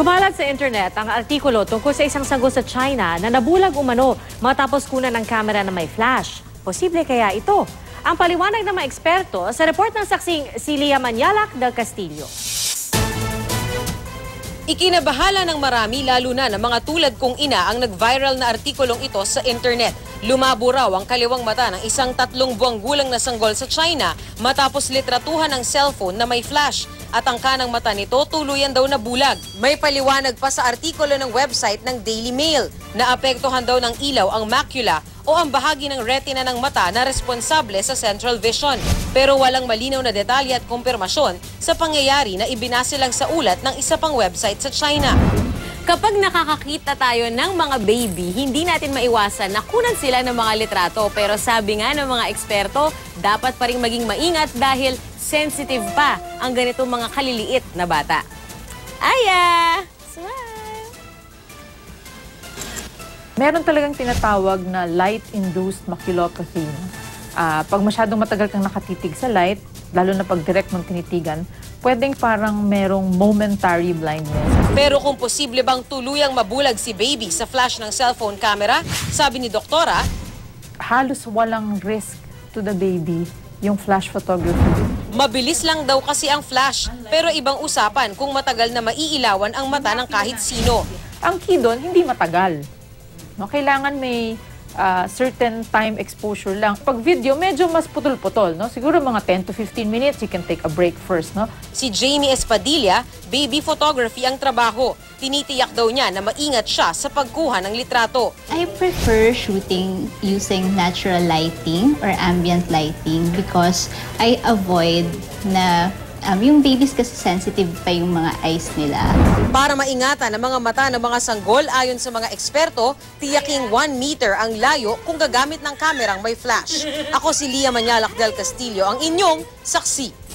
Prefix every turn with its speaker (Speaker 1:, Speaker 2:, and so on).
Speaker 1: Kumalat sa internet ang artikulo tungkol sa isang sanggol sa China na nabulag umano matapos kunan ng kamera na may flash. Posible kaya ito? Ang paliwanag ng mga eksperto sa report ng saksing si Lia Manyalac del Castillo.
Speaker 2: Ikinabahala ng marami lalo na ng mga tulad kong ina ang nag-viral na artikulong ito sa internet. Lumabo raw ang kaliwang mata ng isang 3 buwang gulang na sanggol sa China matapos litratuhan ng cellphone na may flash at ang kanang mata nito tuluyan daw na bulag. May paliwanag pa sa artikulo ng website ng Daily Mail na apektuhan daw ng ilaw ang macula o ang bahagi ng retina ng mata na responsable sa central vision. Pero walang malinaw na detalye at kumpirmasyon sa pangyayari na ibinase lang sa ulat ng isa pang website sa China.
Speaker 3: Kapag nakakakita tayo ng mga baby, hindi natin maiwasan na kunan sila ng mga litrato. Pero sabi nga ng mga eksperto, dapat pa rin maging maingat dahil sensitive pa ang ganitong mga kaliliit na bata. Aya! Smile!
Speaker 4: Meron talagang tinatawag na light-induced maculopathy. Pag masyadong matagal kang nakatitig sa light, lalo na pag direct mong tinitigan, pwedeng parang merong momentary blindness.
Speaker 2: Pero kung posible bang tuluyang mabulag si baby sa flash ng cellphone camera, sabi ni doktora,
Speaker 4: halos walang risk to the baby yung flash photography.
Speaker 2: mabilis lang daw kasi ang flash, pero ibang usapan kung matagal na maiilawan ang mata ng kahit sino.
Speaker 4: Ang key doon, hindi matagal. No, kailangan may certain time exposure lang. Pag video, medyo mas putol-putol. No? Siguro mga 10 to 15 minutes, you can take a break first. No?
Speaker 2: Si Jamie Espadilla, baby photography ang trabaho. Tinitiyak daw niya na maingat siya sa pagkuha ng litrato.
Speaker 5: I prefer shooting using natural lighting or ambient lighting because I avoid na yung babies kasi sensitive pa yung mga eyes nila.
Speaker 2: Para maingatan ang mga mata ng mga sanggol, ayon sa mga eksperto, tiyaking 1 meter ang layo kung gagamit ng kamerang may flash. Ako si Lia Manyalac del Castillo, ang inyong saksi.